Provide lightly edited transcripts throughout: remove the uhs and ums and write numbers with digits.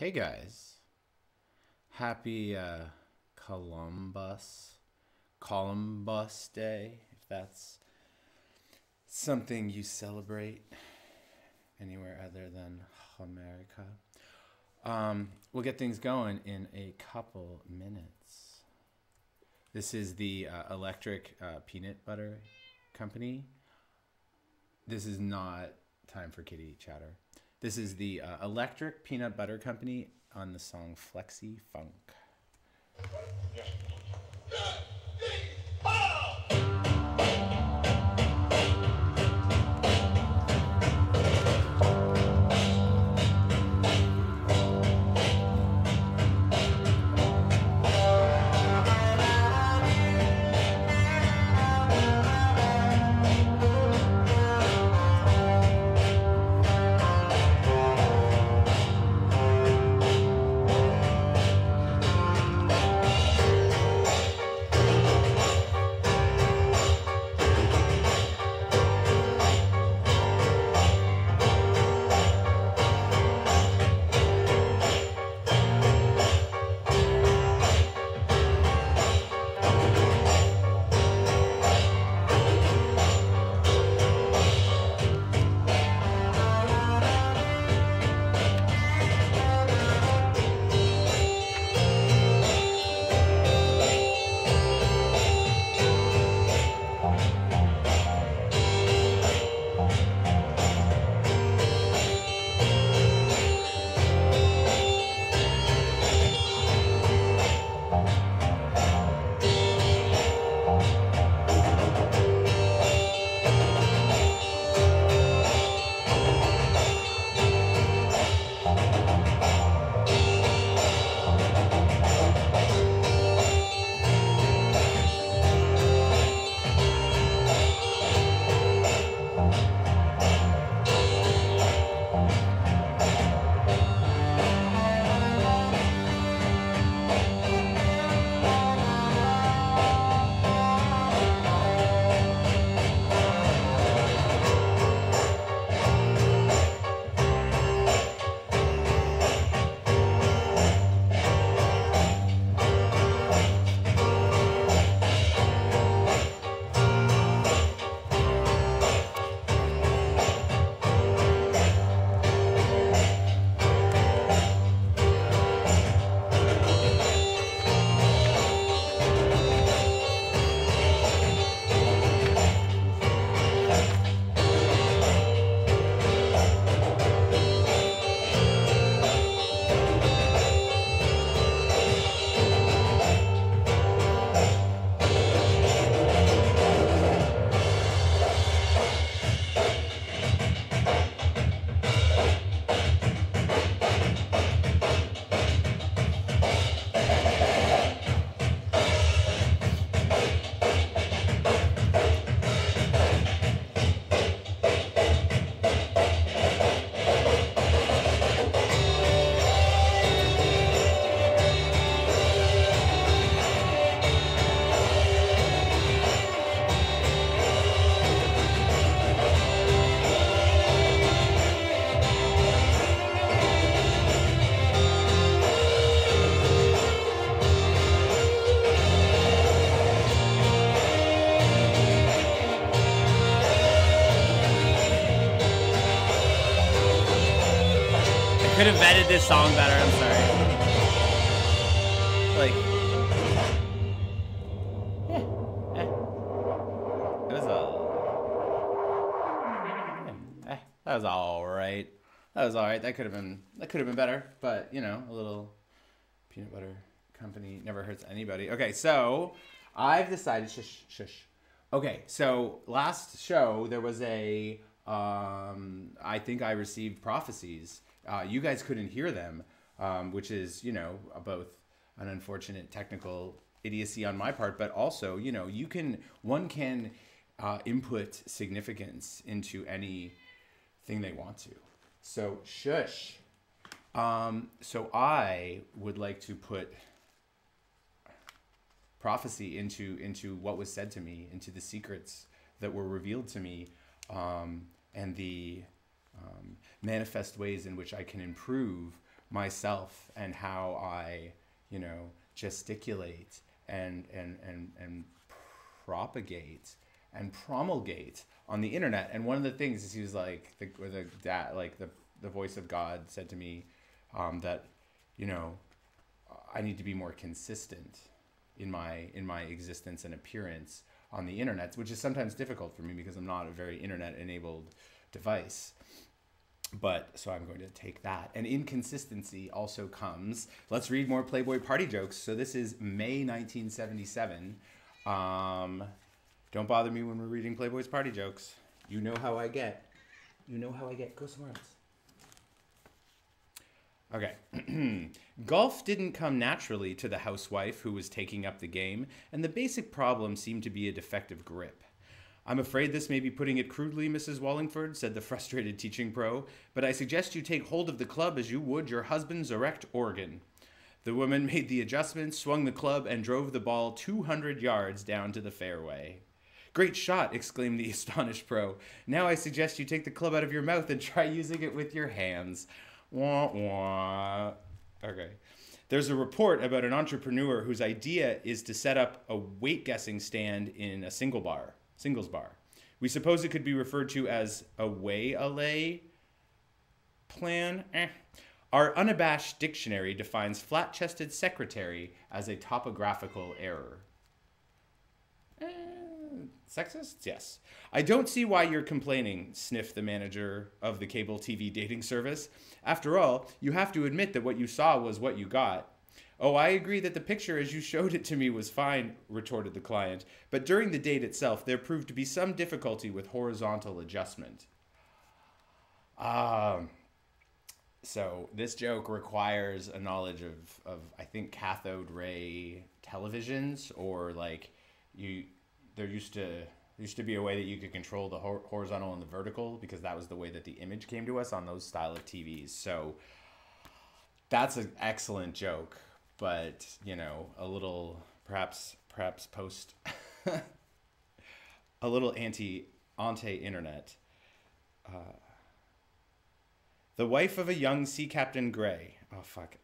Hey guys, happy Columbus Day, if that's something you celebrate anywhere other than America. We'll get things going in a couple minutes. This is the Electric Peanut Butter Company. This is not time for kitty chatter. This is the Electric Peanut Butter Company on the song Flexi Funk. Could have vetted this song better, I'm sorry. Like, it was that was all right. That was all right. That could have been better, but you know, a little peanut butter company never hurts anybody. Okay, so I've decided, shush. Okay, so last show there was a I think I received prophecies. You guys couldn't hear them, which is, you know, both an unfortunate technical idiocy on my part, but also, you know, one can input significance into anything they want to. So shush. So I would like to put prophecy into what was said to me, into the secrets that were revealed to me, and the manifest ways in which I can improve myself and how I, you know, gesticulate and propagate and promulgate on the internet. And one of the things is he was like, the voice of God said to me that, you know, I need to be more consistent in my existence and appearance on the internet, which is sometimes difficult for me because I'm not a very internet enabled device. But so I'm going to take that. And inconsistency also comes. Let's read more Playboy party jokes. So this is May 1977. Don't bother me when we're reading Playboy's party jokes. You know how I get. You know how I get. Go somewhere else. Okay. Golf didn't come naturally to the housewife who was taking up the game, and the basic problem seemed to be a defective grip. I'm afraid this may be putting it crudely, Mrs. Wallingford, said the frustrated teaching pro, but I suggest you take hold of the club as you would your husband's erect organ. The woman made the adjustment, swung the club, and drove the ball 200 yards down to the fairway. Great shot, exclaimed the astonished pro. Now I suggest you take the club out of your mouth and try using it with your hands. Wah, wah. Okay. There's a report about an entrepreneur whose idea is to set up a weight guessing stand in a singles bar. We suppose it could be referred to as a way-a-lay plan. Our unabashed dictionary defines flat-chested secretary as a topographical error. Sexist? Yes. I don't see why you're complaining, sniffed the manager of the cable TV dating service. After all, you have to admit that what you saw was what you got. Oh, I agree that the picture as you showed it to me was fine, retorted the client. But during the date itself, there proved to be some difficulty with horizontal adjustment. So this joke requires a knowledge of I think, cathode ray televisions, or like there used to be a way that you could control the horizontal and the vertical, because that was the way that the image came to us on those style of TVs. So that's an excellent joke, but you know, a little perhaps post a little ante-internet. The wife of a young Sea Captain Gray. Oh, fuck.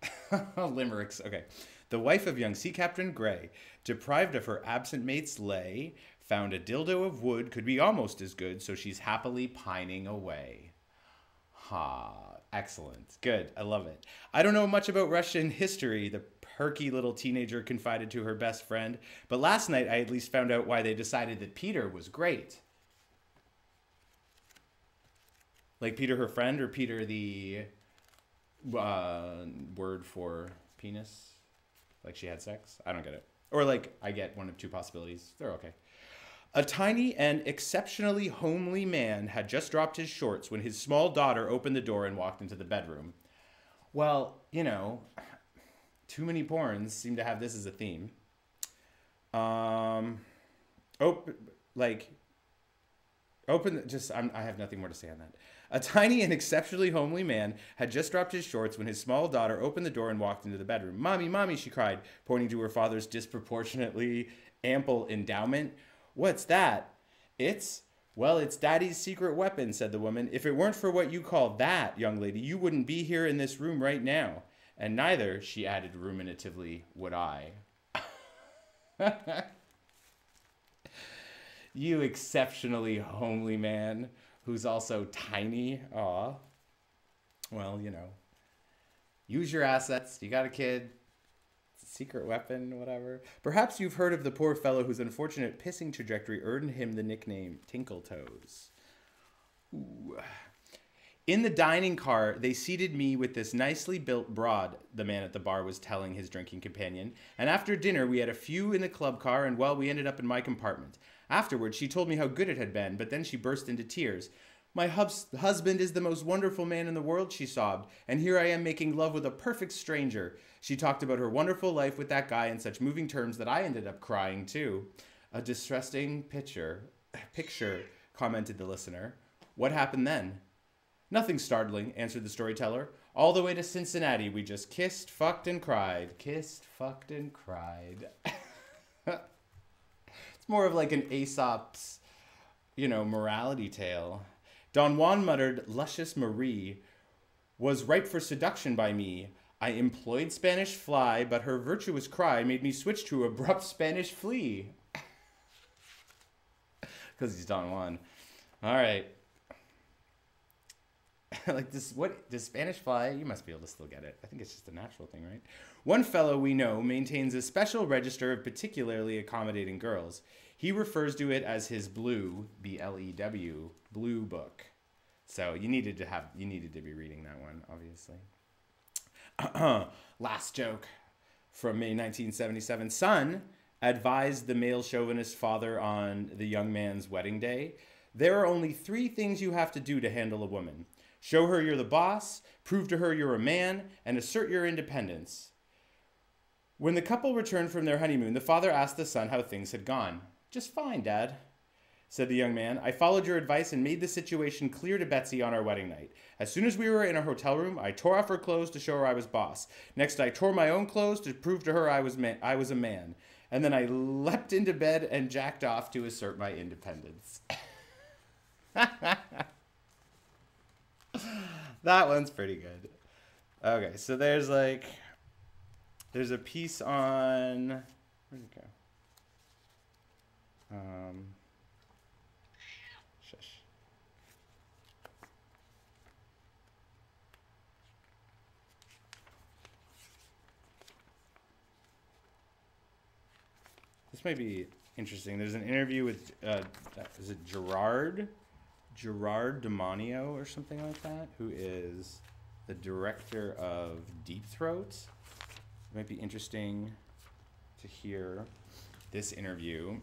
Limericks. Okay. The wife of young Sea Captain Gray, deprived of her absent mate's lay, found a dildo of wood could be almost as good, so she's happily pining away. Ha. Excellent. Good. I love it. I don't know much about Russian history, the perky little teenager confided to her best friend, but last night I at least found out why they decided that Peter was great. Like Peter, her friend, or Peter, the word for penis? Like she had sex? I don't get it. Or like I get one of two possibilities. They're okay. A tiny and exceptionally homely man had just dropped his shorts when his small daughter opened the door and walked into the bedroom. Well, you know, too many porns seem to have this as a theme. I have nothing more to say on that. A tiny and exceptionally homely man had just dropped his shorts when his small daughter opened the door and walked into the bedroom. "Mommy, Mommy," she cried, pointing to her father's disproportionately ample endowment. "What's that?" It's Daddy's secret weapon," said the woman. "If it weren't for what you call that, young lady, you wouldn't be here in this room right now. And neither," she added ruminatively, "would I." You exceptionally homely man who's also tiny. Aw. Well, you know. Use your assets. You got a kid. It's a secret weapon, whatever. Perhaps you've heard of the poor fellow whose unfortunate pissing trajectory earned him the nickname Tinkle Toes. Ooh. "In the dining car, they seated me with this nicely built broad," the man at the bar was telling his drinking companion. "And after dinner, we had a few in the club car, and well, we ended up in my compartment. Afterwards, she told me how good it had been, but then she burst into tears. 'My husband is the most wonderful man in the world,' she sobbed, 'and here I am making love with a perfect stranger.' She talked about her wonderful life with that guy in such moving terms that I ended up crying too." "A distressing picture," commented the listener. "What happened then?" "Nothing startling," answered the storyteller. "All the way to Cincinnati, we just kissed, fucked, and cried." Kissed, fucked, and cried. It's more of like an Aesop's, morality tale. Don Juan muttered, "Luscious Marie," was ripe for seduction by me. I employed Spanish fly, but her virtuous cry made me switch to abrupt Spanish flee. Because he's Don Juan. All right. Like this, what does Spanish fly? You must be able to still get it. I think it's just a natural thing, right? One fellow we know maintains a special register of particularly accommodating girls. He refers to it as his blue, BLEW, blue book. So you needed to be reading that one, obviously. Last joke from May 1977. Son advised the male chauvinist father on the young man's wedding day. There are only 3 things you have to do to handle a woman. Show her you're the boss, prove to her you're a man, and assert your independence. When the couple returned from their honeymoon, the father asked the son how things had gone. Just fine, Dad, said the young man. I followed your advice and made the situation clear to Betsy on our wedding night. As soon as we were in our hotel room, I tore off her clothes to show her I was boss. Next, I tore my own clothes to prove to her I was a man. And then I leapt into bed and jacked off to assert my independence. That one's pretty good. Okay, so there's a piece on, where'd it go? Shush. This might be interesting. There's an interview with, is it Gerard Demonio or something like that, who is the director of Deep Throat. It might be interesting to hear this interview.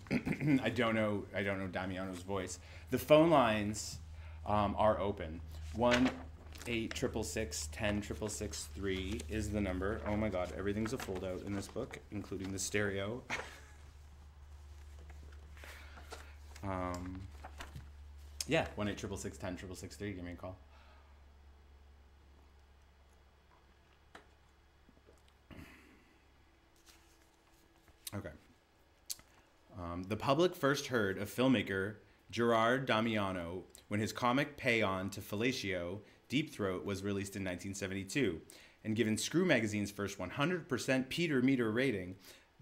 I don't know Damiano's voice. The phone lines are open. 1-866-10-6663 is the number. Oh my God, everything's a fold out in this book, including the stereo. Yeah, 1-866-10-6663. Give me a call. Okay. The public first heard of filmmaker Gerard Damiano when his comic Pay-On to Fellatio, Deep Throat, was released in 1972. And given Screw Magazine's first 100% Peter Meter rating,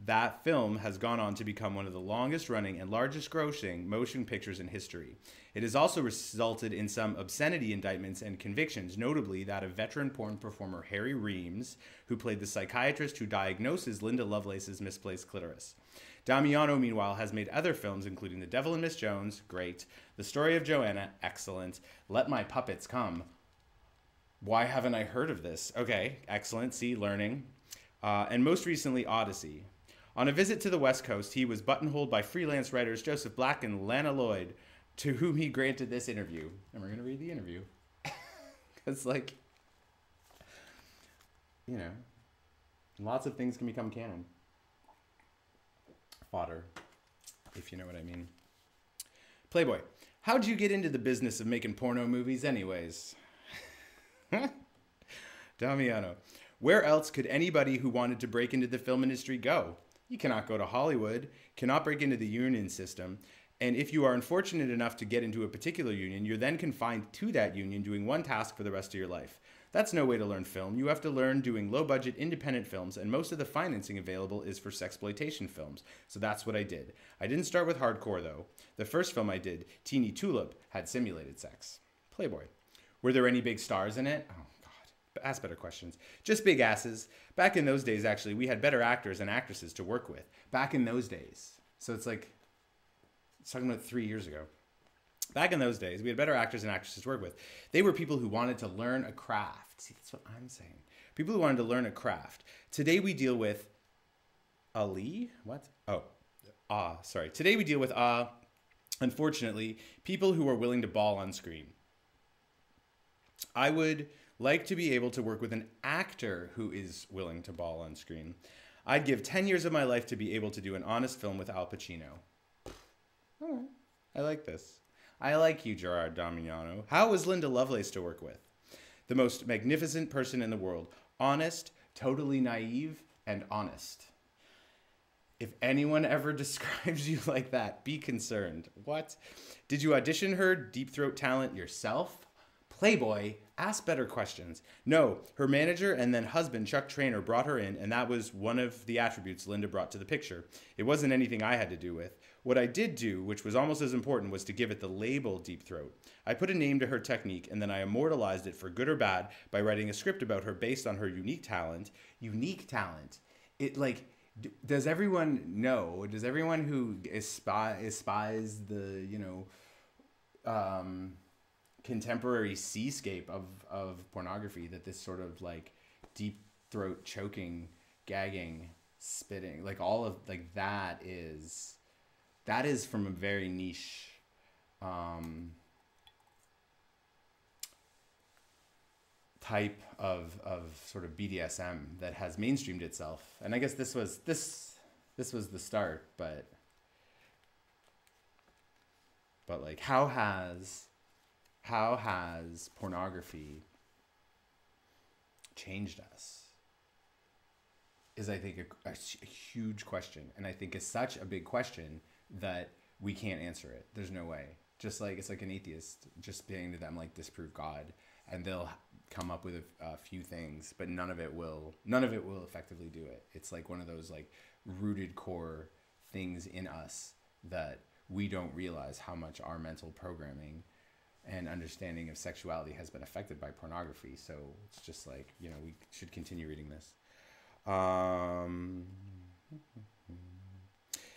that film has gone on to become one of the longest running and largest grossing motion pictures in history. It has also resulted in some obscenity indictments and convictions, notably that of veteran porn performer Harry Reams, who played the psychiatrist who diagnoses Linda Lovelace's misplaced clitoris. Damiano, meanwhile, has made other films, including The Devil and Miss Jones, great, The Story of Joanna, excellent, Let My Puppets Come. Why haven't I heard of this? Okay, excellent, see, learning. And most recently, Odyssey. On a visit to the West Coast, he was buttonholed by freelance writers Joseph Black and Lana Lloyd, to whom he granted this interview. And we're going to read the interview. Because, like, you know, lots of things can become canon. Fodder, if you know what I mean. Playboy, how'd you get into the business of making porno movies anyways? Damiano, where else could anybody who wanted to break into the film industry go? You cannot go to Hollywood, cannot break into the union system, and if you are unfortunate enough to get into a particular union, you're then confined to that union doing one task for the rest of your life. That's no way to learn film. You have to learn doing low-budget independent films, and most of the financing available is for sexploitation films. So that's what I did. I didn't start with hardcore, though. The first film I did, Teeny Tulip, had simulated sex. Playboy. Were there any big stars in it? Oh, God. Ask better questions. Just big asses. Back in those days, actually, we had better actors and actresses to work with. Back in those days. So it's like, it's talking about 3 years ago. Back in those days, we had better actors and actresses to work with. They were people who wanted to learn a craft. See, that's what I'm saying. People who wanted to learn a craft. Today we deal with Ali? What? Sorry. Today we deal with, unfortunately, people who are willing to ball on screen. I would like to be able to work with an actor who is willing to ball on screen. I'd give 10 years of my life to be able to do an honest film with Al Pacino. All right. I like this. I like you, Gerard Damiano. How was Linda Lovelace to work with? The most magnificent person in the world. Honest, totally naive, and honest. If anyone ever describes you like that, be concerned. What? Did you audition her Deep Throat talent yourself? Playboy, ask better questions. No, her manager and then husband, Chuck Trainer, brought her in, and that was one of the attributes Linda brought to the picture. It wasn't anything I had to do with. What I did do, which was almost as important, was to give it the label Deep Throat. I put a name to her technique, and then I immortalized it for good or bad by writing a script about her based on her unique talent. Unique talent. It, like, does everyone know, does everyone who espies the, you know, contemporary seascape of pornography, that this sort of like deep throat choking, gagging, spitting, like all of like that is from a very niche type of sort of BDSM that has mainstreamed itself. And I guess this was the start, but like how has pornography changed us is, I think, a huge question. And I think it's such a big question that we can't answer it. There's no way. Just like, it's like an atheist just saying to them, like, disprove God, and they'll come up with a few things, but none of it will effectively do it. It's like one of those like rooted core things in us that we don't realize how much our mental programming and understanding of sexuality has been affected by pornography. So it's just like, you know, we should continue reading this.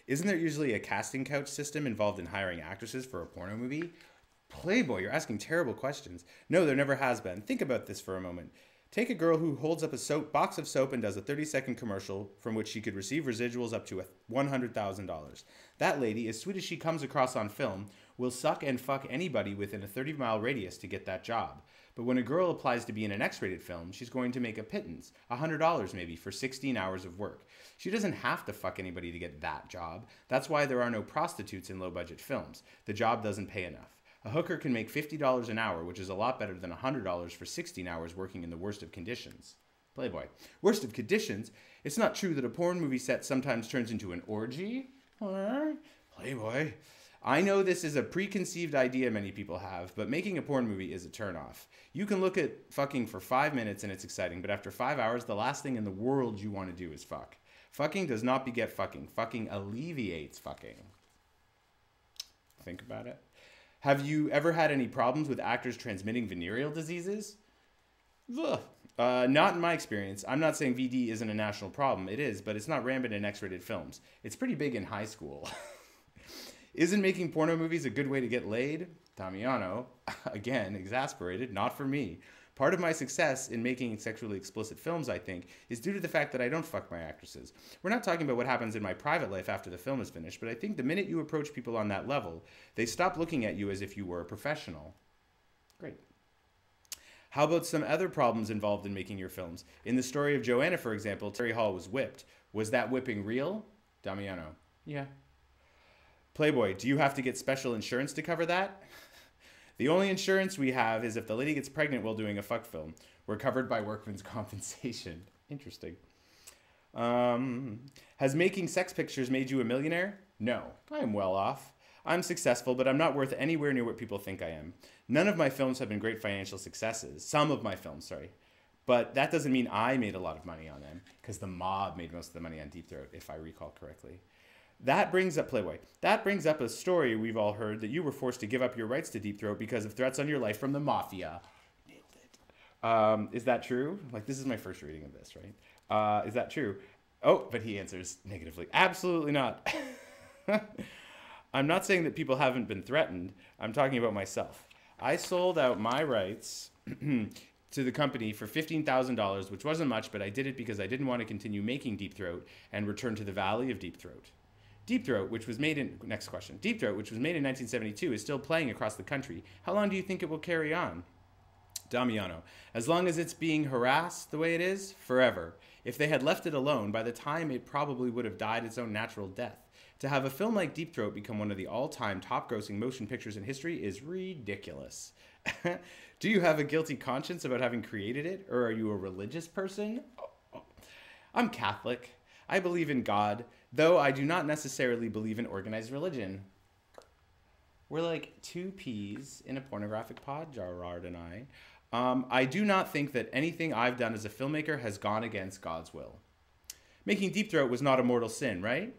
Isn't there usually a casting couch system involved in hiring actresses for a porno movie? Playboy, you're asking terrible questions. No, there never has been. Think about this for a moment. Take a girl who holds up a box of soap and does a 30-second commercial from which she could receive residuals up to $100,000. That lady, as sweet as she comes across on film, will suck and fuck anybody within a 30-mile radius to get that job. But when a girl applies to be in an X-rated film, she's going to make a pittance, $100 maybe, for 16 hours of work. She doesn't have to fuck anybody to get that job. That's why there are no prostitutes in low-budget films. The job doesn't pay enough. A hooker can make $50 an hour, which is a lot better than $100 for 16 hours working in the worst of conditions. Playboy. Worst of conditions? It's not true that a porn movie set sometimes turns into an orgy? Playboy. I know this is a preconceived idea many people have, but making a porn movie is a turnoff. You can look at fucking for 5 minutes and it's exciting, but after 5 hours, the last thing in the world you want to do is fuck. Fucking does not beget fucking. Fucking alleviates fucking. Think about it. Have you ever had any problems with actors transmitting venereal diseases? Not in my experience. I'm not saying VD isn't a national problem. It is, but it's not rampant in X-rated films. It's pretty big in high school. Isn't making porno movies a good way to get laid? Damiano, again, exasperated, not for me. Part of my success in making sexually explicit films, I think, is due to the fact that I don't fuck my actresses. We're not talking about what happens in my private life after the film is finished, but I think the minute you approach people on that level, they stop looking at you as if you were a professional. Great. How about some other problems involved in making your films? In the story of Joanna, for example, Terry Hall was whipped. Was that whipping real? Damiano. Yeah. Playboy, do you have to get special insurance to cover that? The only insurance we have is if the lady gets pregnant while doing a fuck film. We're covered by workman's compensation. Interesting. Has making sex pictures made you a millionaire? No, I am well off. I'm successful, but I'm not worth anywhere near what people think I am. None of my films have been great financial successes. Some of my films, sorry. But that doesn't mean I made a lot of money on them, because the mob made most of the money on Deep Throat, if I recall correctly. That brings up, Playboy, that brings up a story we've all heard that you were forced to give up your rights to Deep Throat because of threats on your life from the mafia. Nailed it. Is that true? Like, this is my first reading of this, right? Is that true? Oh, but he answers negatively. Absolutely not. I'm not saying that people haven't been threatened. I'm talking about myself. I sold out my rights to the company for $15,000, which wasn't much, but I did it because I didn't want to continue making Deep Throat and return to the Valley of Deep Throat. Deep Throat, which was made in... Next question. Deep Throat, which was made in 1972, is still playing across the country. How long do you think it will carry on? Damiano. As long as it's being harassed the way it is, forever. If they had left it alone, by the time it probably would have died its own natural death. To have a film like Deep Throat become one of the all-time top-grossing motion pictures in history is ridiculous. Do you have a guilty conscience about having created it, or are you a religious person? I'm Catholic. I believe in God, though I do not necessarily believe in organized religion. We're like two peas in a pornographic pod, Gerard and I. I do not think that anything I've done as a filmmaker has gone against God's will. Making Deep Throat was not a mortal sin, right?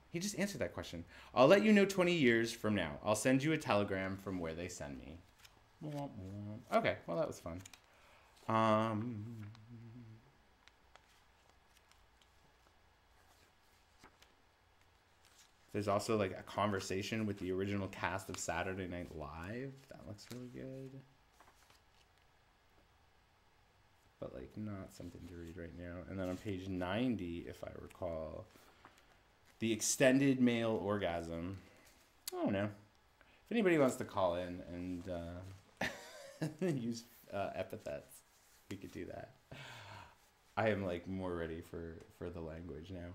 He just answered that question. I'll let you know 20 years from now. I'll send you a telegram from where they send me. Okay, well, that was fun. There's also like a conversation with the original cast of Saturday Night Live. That looks really good. But like not something to read right now. And then on page 90, if I recall, the extended male orgasm. I don't know. If anybody wants to call in and use epithets, we could do that. I am like more ready for the language now.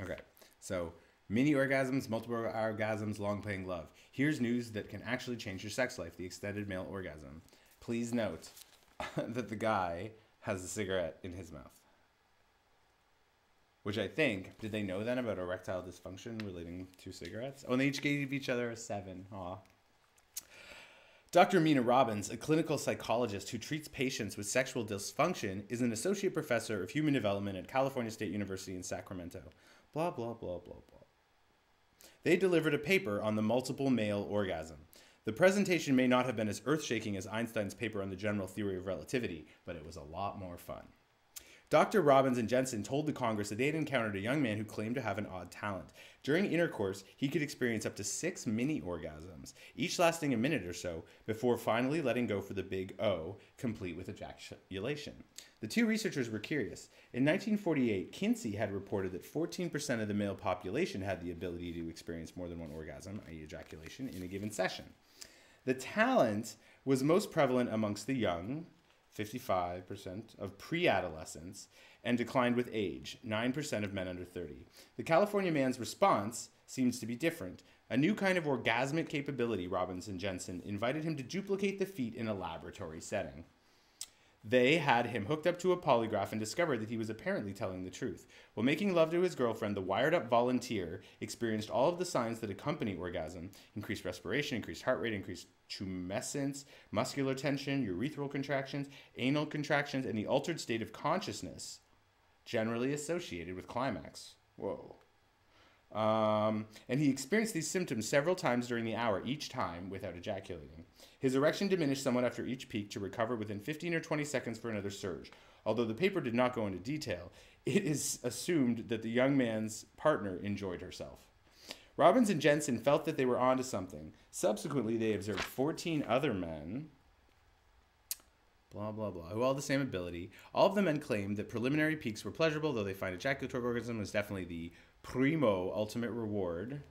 Okay, so mini orgasms, multiple orgasms, long playing love. Here's news that can actually change your sex life, the extended male orgasm. Please note that the guy has a cigarette in his mouth. Which I think, did they know then about erectile dysfunction relating to cigarettes? Oh, and they each gave each other a 7. Aw. Dr. Mina Robbins, a clinical psychologist who treats patients with sexual dysfunction, is an associate professor of human development at California State University in Sacramento. Blah, blah, blah, blah, blah. They delivered a paper on the multiple male orgasm. The presentation may not have been as earth-shaking as Einstein's paper on the general theory of relativity, but it was a lot more fun. Dr. Robbins and Jensen told the Congress that they had encountered a young man who claimed to have an odd talent. During intercourse, he could experience up to 6 mini orgasms, each lasting a minute or so, before finally letting go for the big O, complete with ejaculation. The two researchers were curious. In 1948, Kinsey had reported that 14% of the male population had the ability to experience more than one orgasm, i.e. ejaculation, in a given session. The talent was most prevalent amongst the young, 55% of pre-adolescents, and declined with age, 9% of men under 30. The California man's response seems to be different. A new kind of orgasmic capability, Robbins and Jensen, invited him to duplicate the feat in a laboratory setting. They had him hooked up to a polygraph and discovered that he was apparently telling the truth. While making love to his girlfriend, the wired-up volunteer experienced all of the signs that accompany orgasm: increased respiration, increased heart rate, increased tumescence, muscular tension, urethral contractions, anal contractions, and the altered state of consciousness generally associated with climax. Whoa. And he experienced these symptoms several times during the hour, each time without ejaculating. His erection diminished somewhat after each peak to recover within 15 or 20 seconds for another surge. Although the paper did not go into detail, it is assumed that the young man's partner enjoyed herself. Robbins and Jensen felt that they were onto something. Subsequently, they observed 14 other men, blah, blah, blah, who all had the same ability. All of the men claimed that preliminary peaks were pleasurable, though they find ejaculatory orgasm was definitely the primo ultimate reward.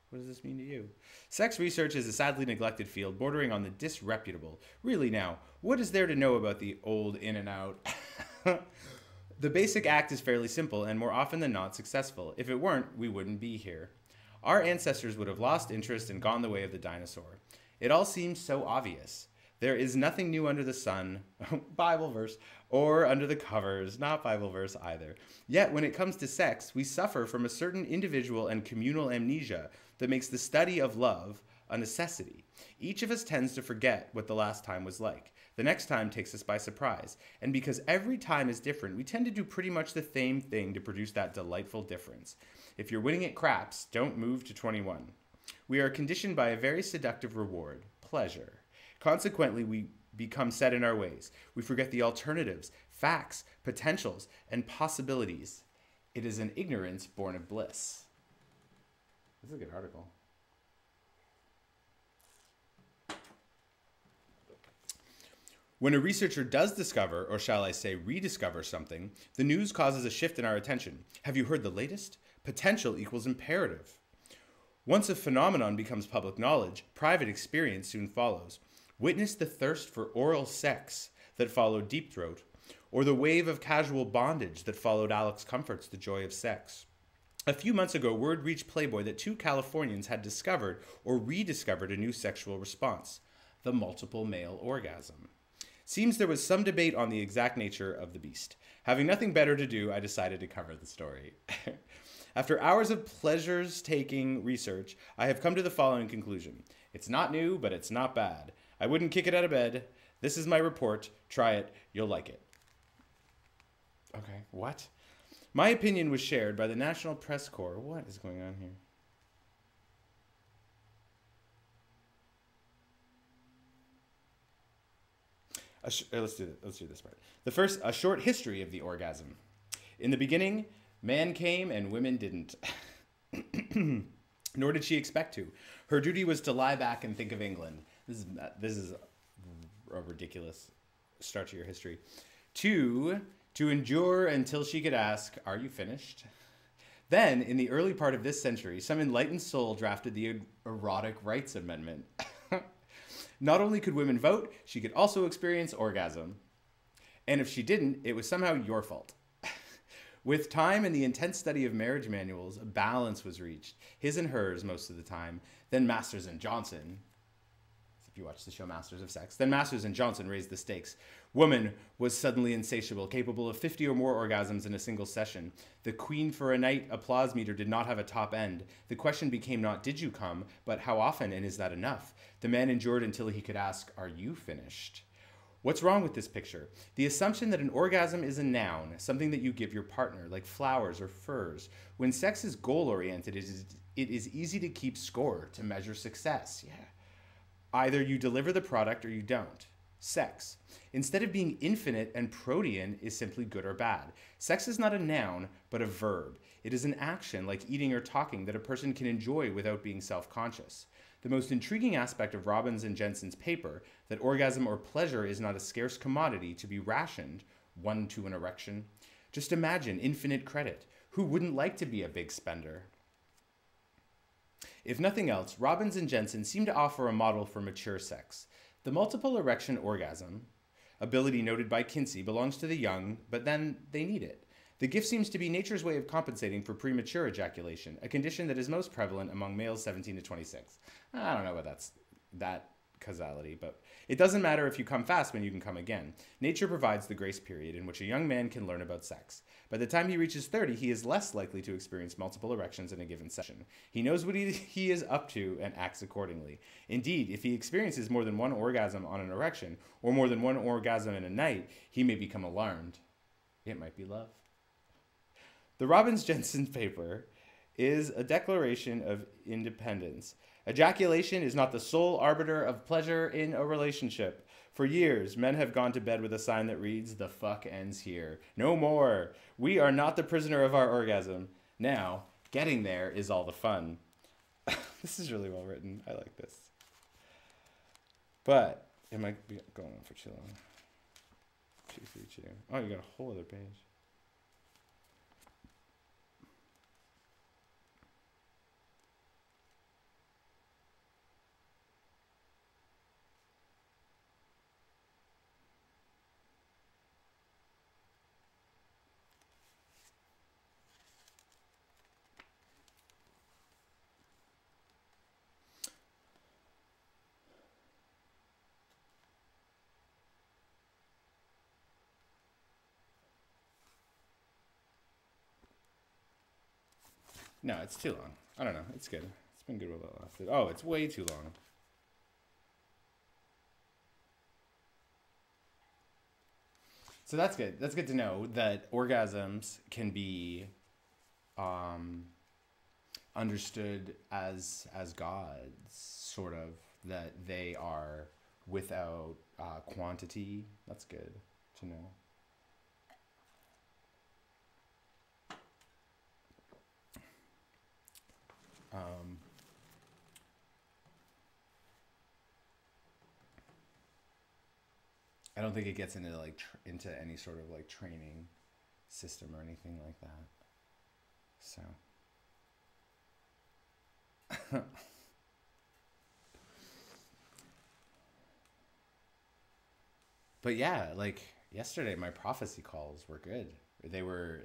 What does this mean to you? Sex research is a sadly neglected field, bordering on the disreputable. Really now, what is there to know about the old in and out? The basic act is fairly simple and more often than not successful. If it weren't, we wouldn't be here. Our ancestors would have lost interest and gone the way of the dinosaur. It all seems so obvious. There is nothing new under the sun, Bible verse, or under the covers, not Bible verse either. Yet when it comes to sex, we suffer from a certain individual and communal amnesia that makes the study of love a necessity. Each of us tends to forget what the last time was like. The next time takes us by surprise. And because every time is different, we tend to do pretty much the same thing to produce that delightful difference. If you're winning at craps, don't move to 21. We are conditioned by a very seductive reward, pleasure. Consequently, we become set in our ways. We forget the alternatives, facts, potentials, and possibilities. It is an ignorance born of bliss. This is a good article. When a researcher does discover, or shall I say rediscover something, the news causes a shift in our attention. Have you heard the latest? Potential equals imperative. Once a phenomenon becomes public knowledge, private experience soon follows. Witness the thirst for oral sex that followed Deep Throat, or the wave of casual bondage that followed Alex Comfort's The Joy of Sex. A few months ago, word reached Playboy that 2 Californians had discovered or rediscovered a new sexual response. the multiple male orgasm. Seems there was some debate on the exact nature of the beast. Having nothing better to do, I decided to cover the story. After hours of pleasures-taking research, I have come to the following conclusion. It's not new, but it's not bad. I wouldn't kick it out of bed. This is my report. Try it. You'll like it. Okay, what? My opinion was shared by the National Press Corps. What is going on here? Let's do this part. The first, a short history of the orgasm. In the beginning, man came and women didn't. Nor did she expect to. Her duty was to lie back and think of England. This is a ridiculous start to your history. Two, to endure until she could ask, "Are you finished?" Then, in the early part of this century, some enlightened soul drafted the Erotic Rights Amendment. Not only could women vote, she could also experience orgasm. And if she didn't, it was somehow your fault. With time and the intense study of marriage manuals, a balance was reached. His and hers most of the time. Then Masters and Johnson, if you watch the show Masters of Sex, then Masters and Johnson raised the stakes. Woman was suddenly insatiable, capable of 50 or more orgasms in a single session. The queen for a night applause meter did not have a top end. The question became not, did you come, but how often, and is that enough? The man endured until he could ask, are you finished? What's wrong with this picture? The assumption that an orgasm is a noun, something that you give your partner, like flowers or furs. When sex is goal-oriented, it is easy to keep score, to measure success. Yeah. Either you deliver the product or you don't. Sex. Instead of being infinite and protean, is simply good or bad. Sex is not a noun, but a verb. It is an action, like eating or talking, that a person can enjoy without being self-conscious. The most intriguing aspect of Robbins and Jensen's paper, that orgasm or pleasure is not a scarce commodity to be rationed, one to an erection. Just imagine infinite credit. Who wouldn't like to be a big spender? If nothing else, Robbins and Jensen seem to offer a model for mature sex. The multiple erection orgasm, ability noted by Kinsey, belongs to the young, but then they need it. The gift seems to be nature's way of compensating for premature ejaculation, a condition that is most prevalent among males 17 to 26. I don't know about that causality, but it doesn't matter if you come fast when you can come again. Nature provides the grace period in which a young man can learn about sex. By the time he reaches 30, he is less likely to experience multiple erections in a given session. He knows what he is up to and acts accordingly. Indeed, if he experiences more than one orgasm on an erection, or more than one orgasm in a night, he may become alarmed. It might be love. The Robbins-Jensen paper is a declaration of independence. Ejaculation is not the sole arbiter of pleasure in a relationship. For years, men have gone to bed with a sign that reads, "The fuck ends here. No more. We are not the prisoner of our orgasm. Now, getting there is all the fun." This is really well written. I like this. But it might be going on for too long. 232. Oh, you got a whole other page. No, it's too long. I don't know. It's good. It's been good while it lasted. Oh, it's way too long. So that's good. That's good to know that orgasms can be understood as gods, sort of. That they are without quantity. That's good to know. I don't think it gets into into any sort of like training system or anything like that. So. But yeah, like yesterday, my prophecy calls were good. They were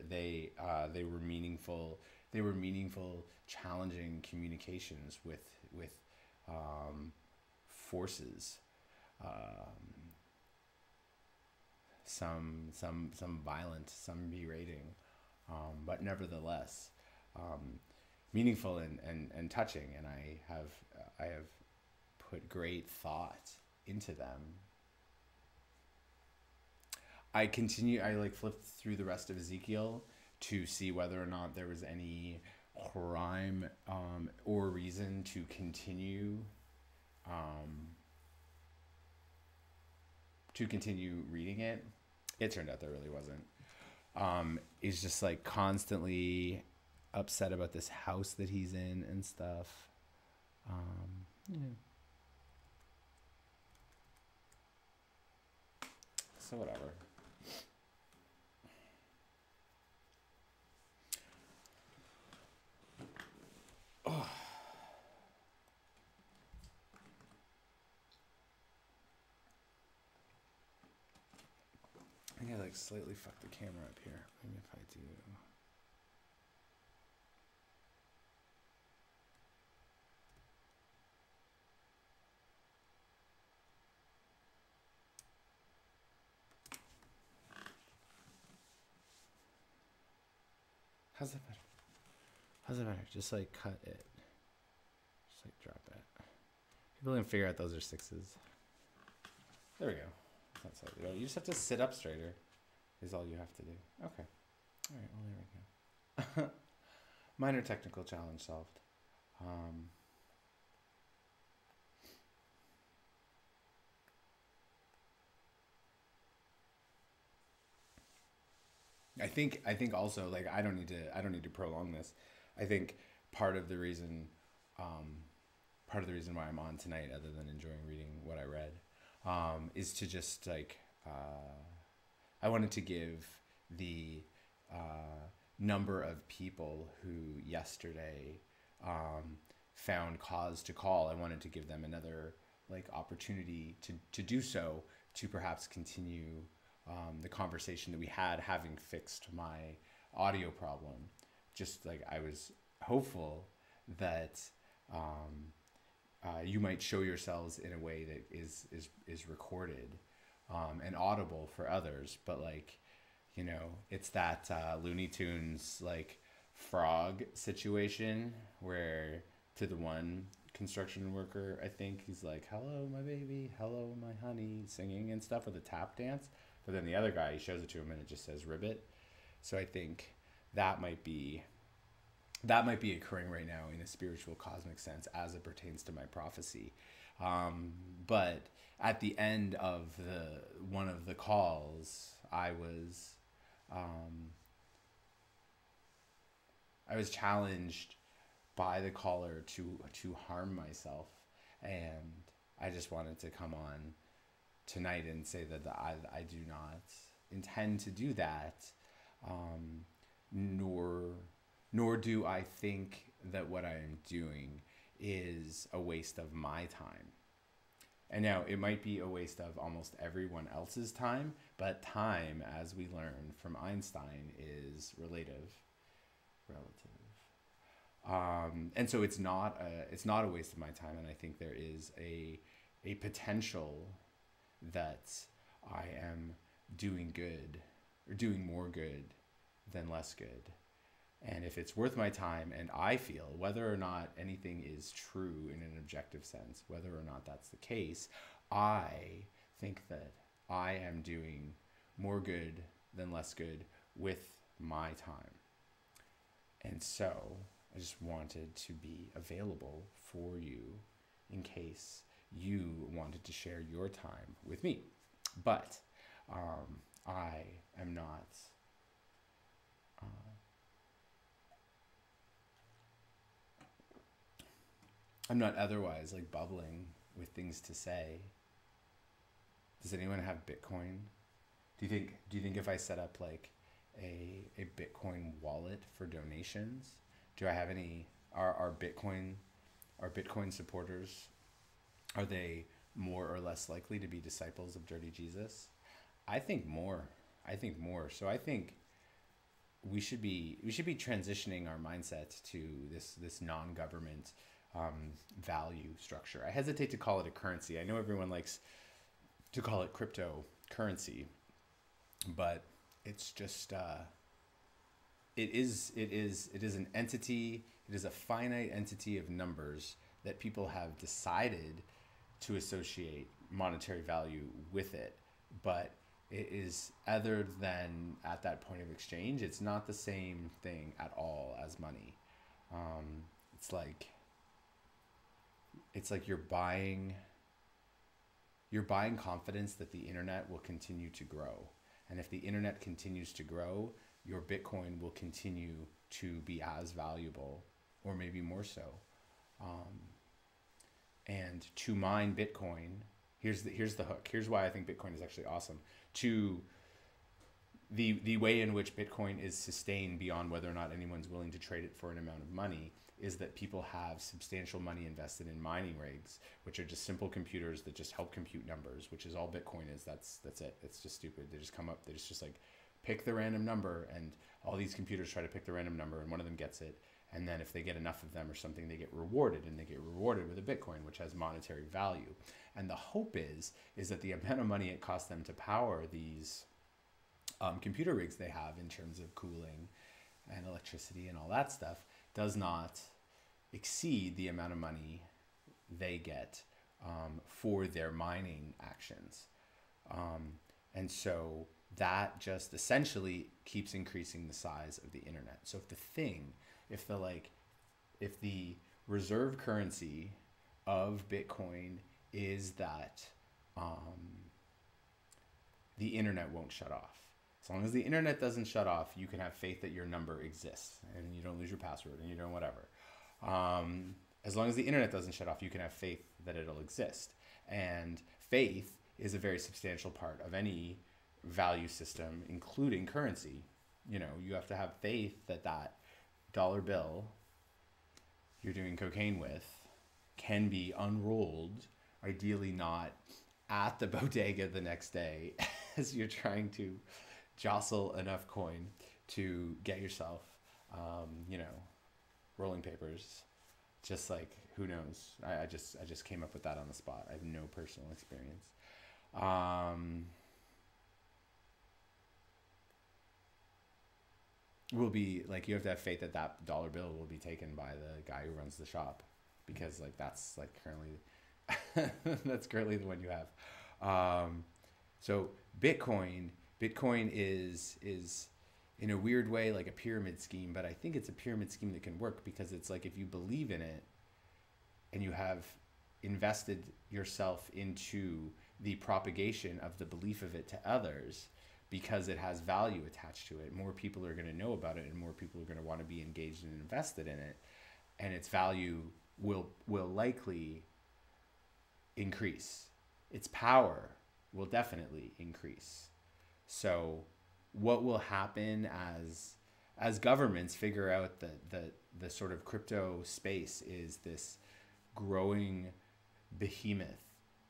meaningful. They were meaningful, challenging communications with forces. um, some violent, some berating, but nevertheless meaningful and touching. And I have put great thought into them. I like flipped through the rest of Ezekiel to see whether or not there was any crime or reason to continue reading it. It turned out there really wasn't. He's just like constantly upset about this house that he's in and stuff. Yeah. So whatever. Oh. I think I like slightly fucked the camera up here. Maybe if I do. How's that better? How's that better? Just like cut it. Just like drop it. People can figure out those are sixes. There we go. That's how you just have to sit up straighter is all you have to do. Okay. All right, well there we go. Minor technical challenge solved. I think also like I don't need to prolong this. I think part of the reason why I'm on tonight, other than enjoying reading what I read, is to just like I wanted to give the number of people who yesterday found cause to call. I wanted to give them another like opportunity to do so, to perhaps continue the conversation that we had, having fixed my audio problem. Just like I was hopeful that you might show yourselves in a way that is recorded and audible for others, but like, you know, it's that Looney Tunes like frog situation where to the one construction worker, I think he's like, "Hello, my baby, hello, my honey," singing and stuff with a tap dance. But then the other guy, he shows it to him and it just says ribbit. So I think that might be occurring right now in a spiritual cosmic sense as it pertains to my prophecy. But at the end of one of the calls, I was challenged by the caller to harm myself, and I just wanted to come on tonight and say that I do not intend to do that, nor do I think that what I am doing is a waste of my time. And now it might be a waste of almost everyone else's time, but time, as we learn from Einstein, is relative. And so it's not a waste of my time, and I think there is a potential that I am doing good, or doing more good than less good. And if it's worth my time, and I feel, whether or not anything is true in an objective sense, whether or not that's the case, I think that I am doing more good than less good with my time. And so I just wanted to be available for you in case you wanted to share your time with me. But I am not I'm not otherwise like bubbling with things to say. Does anyone have Bitcoin? Do you think if I set up like a Bitcoin wallet for donations, do I have any are Bitcoin supporters, are they more or less likely to be disciples of Dirty Jesus? I think more. So I think we should be transitioning our mindset to this non-government value structure. I hesitate to call it a currency. I know everyone likes to call it cryptocurrency, but it's just it is an entity. It is a finite entity of numbers that people have decided to associate monetary value with it, but it is, other than at that point of exchange, it's not the same thing at all as money. um, it's like you're buying confidence that the internet will continue to grow. And if the internet continues to grow, your Bitcoin will continue to be as valuable, or maybe more so. Um, and to mine Bitcoin, here's the hook. Here's why I think Bitcoin is actually awesome. To the way in which Bitcoin is sustained beyond whether or not anyone's willing to trade it for an amount of money is that people have substantial money invested in mining rigs, which are just simple computers that just help compute numbers, which is all Bitcoin is. That's it. It's just stupid. They just come up, they just like pick the random number, and all these computers try to pick the random number, and one of them gets it. And then if they get enough of them or something, they get rewarded, and they get rewarded with a Bitcoin, which has monetary value. And the hope is that the amount of money it costs them to power these computer rigs they have in terms of cooling and electricity and all that stuff does not exceed the amount of money they get for their mining actions. And so that just essentially keeps increasing the size of the internet. So if the reserve currency of Bitcoin is that the internet won't shut off. As long as the internet doesn't shut off, you can have faith that your number exists and you don't lose your password and you don't whatever. As long as the internet doesn't shut off, you can have faith that it'll exist. And faith is a very substantial part of any value system, including currency. You know, you have to have faith that that dollar bill you're doing cocaine with can be unrolled, ideally not at the bodega the next day as you're trying to jostle enough coin to get yourself, rolling papers. Just like, who knows? I just came up with that on the spot. I have no personal experience. Will be like, you have to have faith that that dollar bill will be taken by the guy who runs the shop, because like that's like currently that's currently the one you have. So Bitcoin is in a weird way like a pyramid scheme, but I think it's a pyramid scheme that can work, because it's like, if you believe in it and you have invested yourself into the propagation of the belief of it to others, because it has value attached to it, more people are going to know about it, and more people are going to want to be engaged and invested in it, and its value will likely increase. Its power will definitely increase. So what will happen as governments figure out the sort of crypto space is this growing behemoth,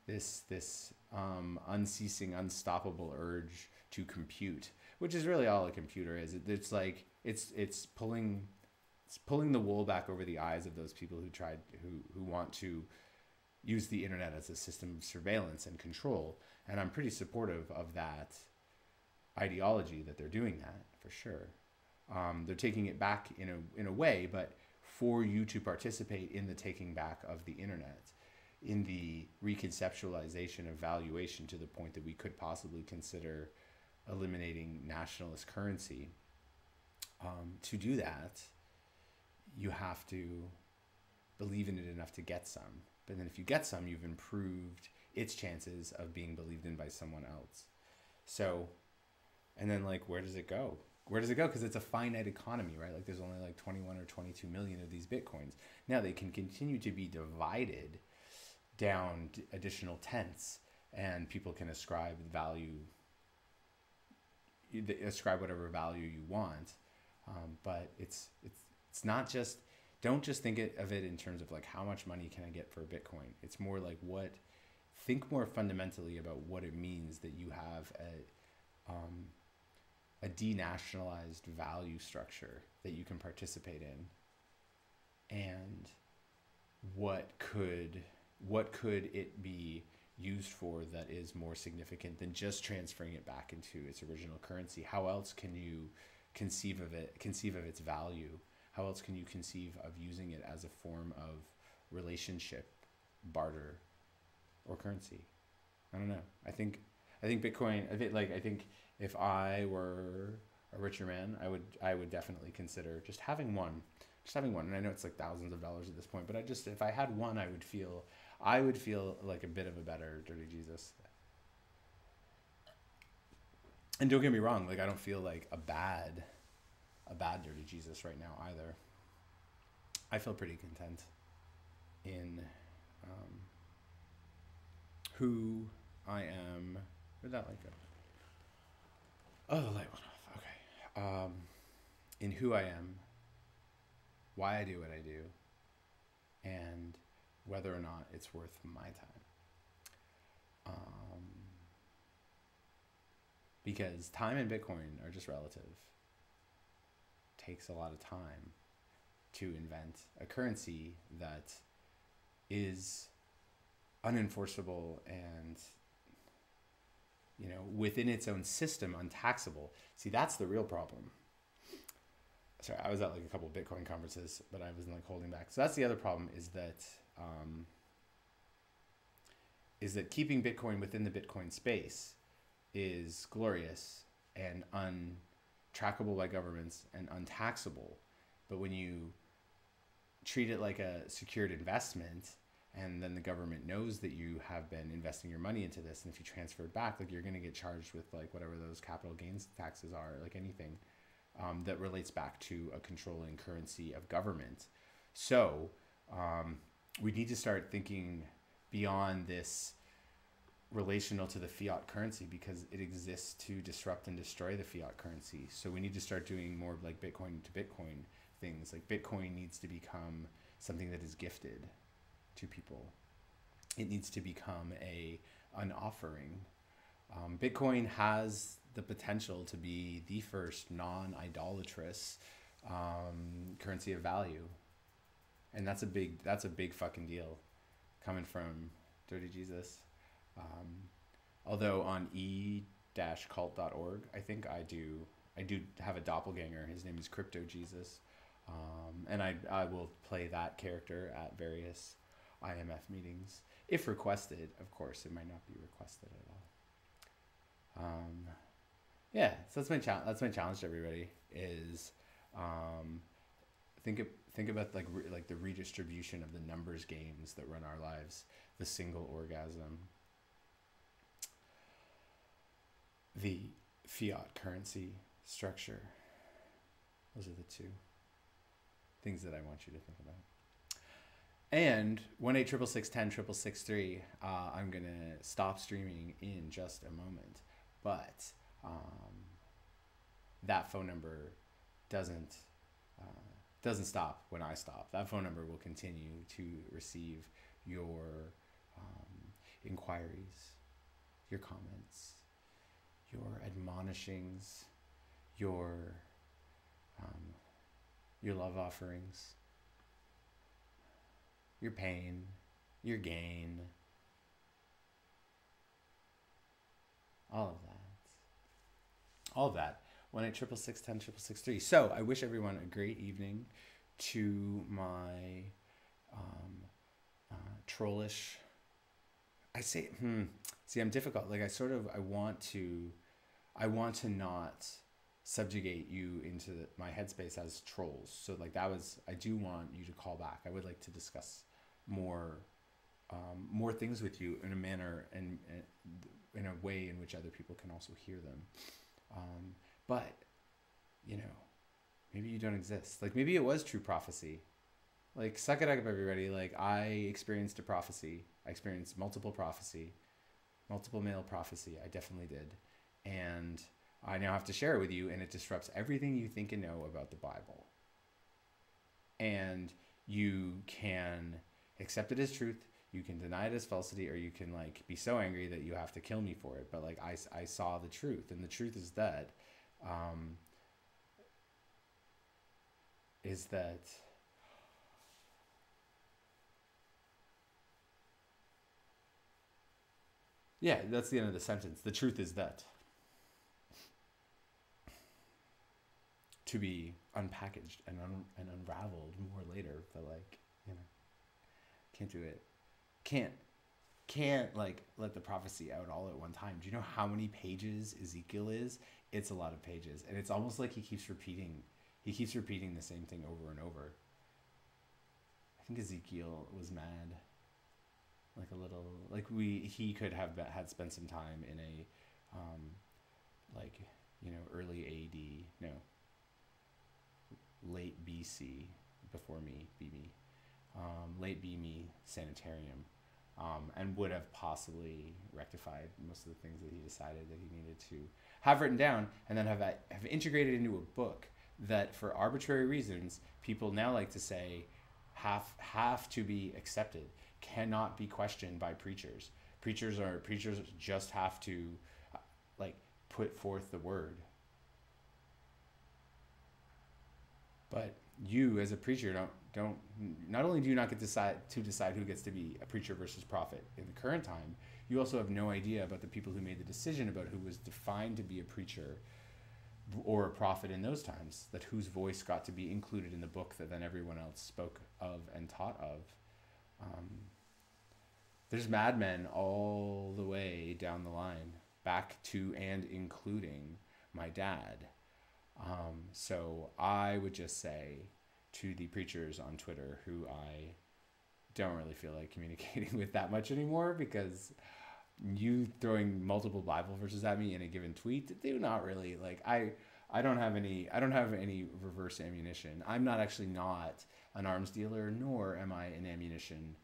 this unceasing, unstoppable urge to compute, which is really all a computer is. It's like it's pulling the wool back over the eyes of those people who want to use the internet as a system of surveillance and control. And I'm pretty supportive of that ideology, that they're doing that for sure. They're taking it back in a way, but for you to participate in the taking back of the internet, in the reconceptualization of valuation to the point that we could possibly consider eliminating nationalist currency, to do that, you have to believe in it enough to get some. But then if you get some, you've improved its chances of being believed in by someone else. So, and then like, where does it go? Where does it go? Because it's a finite economy, right? Like there's only like 21 or 22 million of these Bitcoins. Now they can continue to be divided down additional tenths, and people can ascribe whatever value you want. But it's not just, don't just think of it in terms of like, how much money can I get for a Bitcoin? It's more like, think more fundamentally about what it means that you have a denationalized value structure that you can participate in, and what could it be used for that is more significant than just transferring it back into its original currency? How else can you conceive of its value? How else can you conceive of using it as a form of relationship, barter, or currency? I don't know. I think Bitcoin. I think if I were a richer man, I would definitely consider just having one. And I know it's like thousands of dollars at this point, but if I had one, I would feel like a bit of a better dirty Jesus. And don't get me wrong, like I don't feel like a bad dirty Jesus right now either. I feel pretty content in who I am. Where'd that light go? Oh, the light went off. Okay. In who I am, why I do what I do, and whether or not it's worth my time. Because time and Bitcoin are just relative. It takes a lot of time to invent a currency that is unenforceable and, within its own system, untaxable. See, that's the real problem. Sorry, I was at like a couple of Bitcoin conferences, but I wasn't like holding back. So that's the other problem is that keeping Bitcoin within the Bitcoin space is glorious and untrackable by governments and untaxable. But when you treat it like a secured investment, and then the government knows that you have been investing your money into this, and if you transfer it back, like you're going to get charged with like whatever those capital gains taxes are, like anything that relates back to a controlling currency of government. So we need to start thinking beyond this relational to the fiat currency, because it exists to disrupt and destroy the fiat currency. So we need to start doing more like Bitcoin to Bitcoin things. Like Bitcoin needs to become something that is gifted to people. It needs to become an offering. Bitcoin has the potential to be the first non-idolatrous currency of value, and that's a big fucking deal coming from Dirty Jesus. Although on e-cult.org, I think I do have a doppelganger. His name is Crypto Jesus, and I will play that character at various IMF meetings if requested. Of course, it might not be requested at all. Yeah, so that's my challenge to everybody is think about like the redistribution of the numbers games that run our lives, the single orgasm, the fiat currency structure. Those are the two things that I want you to think about. And 1-866-610-6663, I'm going to stop streaming in just a moment. But that phone number doesn't stop when I stop. That phone number will continue to receive your inquiries, your comments, your admonishings, your love offerings, your pain, your gain, all of that. 1-866-610-6663. So I wish everyone a great evening. To my trollish, I say, see, I'm difficult. Like I want to not subjugate you into my headspace as trolls. So like I do want you to call back. I would like to discuss more things with you in a manner and in a way in which other people can also hear them. But maybe you don't exist. Like maybe it was true prophecy. Like suck it up, everybody. Like I experienced a prophecy. I experienced multiple male prophecy. I definitely did. And I now have to share it with you, and it disrupts everything you think and know about the Bible. And you can accept it as truth, you can deny it as falsity, or you can like be so angry that you have to kill me for it. But like I saw the truth, and the truth is that Yeah, that's the end of the sentence. The truth is that to be unpackaged and unraveled more later, but like, can't do it. Can't like let the prophecy out all at one time. Do you know how many pages Ezekiel is? It's a lot of pages, and it's almost like he keeps repeating the same thing over and over. I think Ezekiel was mad, like a little, like he could have had spent some time in a like, early AD, no, late BC, before me, BB, late BME sanitarium, and would have possibly rectified most of the things that he decided that he needed to have written down, and then have integrated into a book that, for arbitrary reasons, people now like to say have to be accepted, cannot be questioned by preachers. Preachers just have to like put forth the word. But you, as a preacher, don't not only do you not get to decide who gets to be a preacher versus prophet in the current time, you also have no idea about the people who made the decision about who was defined to be a preacher or a prophet in those times, that whose voice got to be included in the book that then everyone else spoke of and taught of. There's madmen all the way down the line, back to and including my dad. So I would just say to the preachers on Twitter, who I don't really feel like communicating with that much anymore, because you throwing multiple Bible verses at me in a given tweet do not really, like, I don't have any reverse ammunition. I'm not an arms dealer, nor am I an ammunition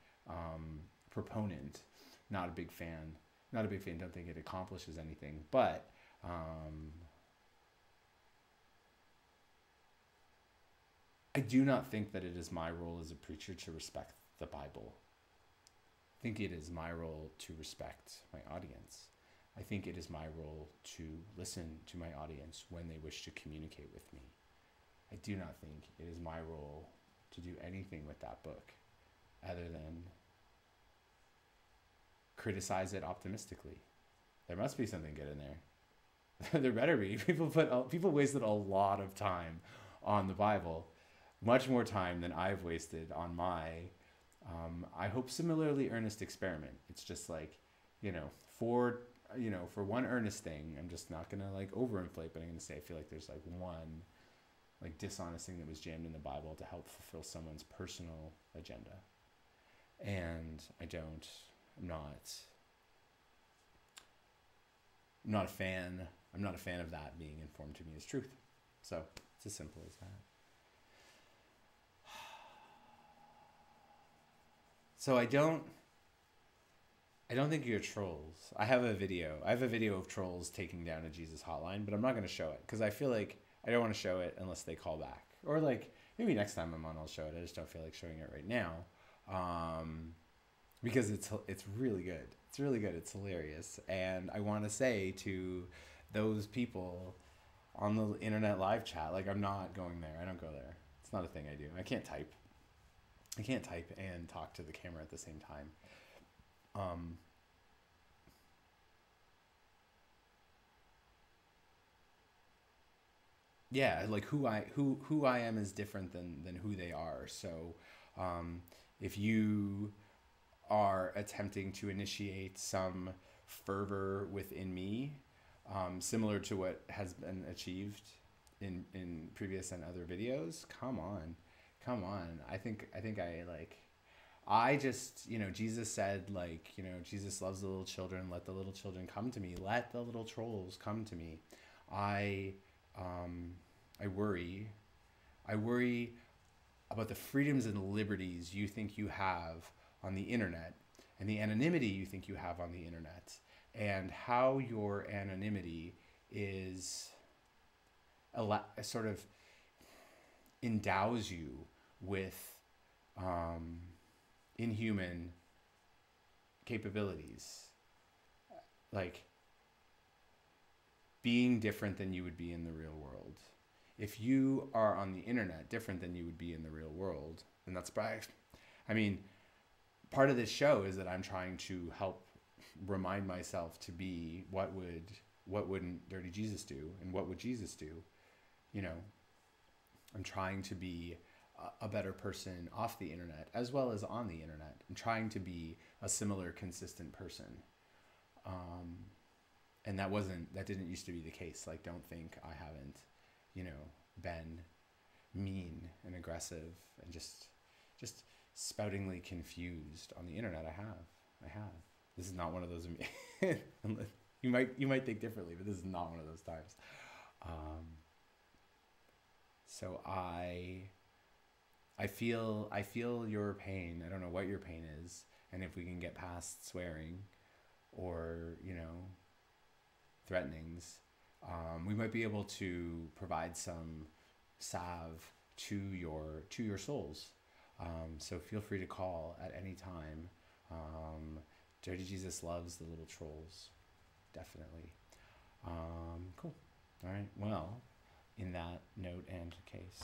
proponent. Not a big fan. Don't think it accomplishes anything. But I do not think that it is my role as a preacher to respect the Bible. I think it is my role to respect my audience. I think it is my role to listen to my audience when they wish to communicate with me. I do not think it is my role to do anything with that book other than criticize it optimistically. There must be something good in there. There better be. People wasted a lot of time on the Bible, much more time than I've wasted on my, I hope similarly earnest experiment. It's just like, for one earnest thing, I'm just not gonna like overinflate, but I'm gonna say I feel like there's like one like dishonest thing that was jammed in the Bible to help fulfill someone's personal agenda. And I'm not a fan. I'm not a fan of that being informed to me as truth. So it's as simple as that. So I don't think you're trolls. I have a video of trolls taking down a Jesus hotline, but I'm not going to show it because I feel like I don't want to show it unless they call back. Or like maybe next time I'm on, I'll show it. I just don't feel like showing it right now, because it's really good. It's really good. It's hilarious, and I want to say to those people on the internet live chat, like, I'm not going there. I don't go there. It's not a thing I do. I can't type and talk to the camera at the same time. Yeah, like who I am is different than who they are. So if you are attempting to initiate some fervor within me, similar to what has been achieved in previous and other videos, come on. I just, Jesus said, like, Jesus loves the little children. Let the little children come to me. Let the little trolls come to me. I worry about the freedoms and liberties you think you have on the internet, and the anonymity you think you have on the internet, and how your anonymity is sort of endows you with inhuman capabilities, like being different than you would be in the real world. If you are on the internet different than you would be in the real world, then that's part of this show is that I'm trying to help remind myself to be what wouldn't Dirty Jesus do, and what would Jesus do? You know, I'm trying to be a better person off the internet as well as on the internet. I'm trying to be a similar, consistent person. And that didn't used to be the case. Like, don't think I haven't, you know, been mean and aggressive and just spoutingly confused on the internet. I have. This is not one of those. You might think differently, but this is not one of those times. So I feel your pain. I don't know what your pain is, and if we can get past swearing, or, you know, threatenings, we might be able to provide some salve to your souls. So feel free to call at any time. Dirty Jesus loves the little trolls, definitely. Cool. All right. Well, in that note and case.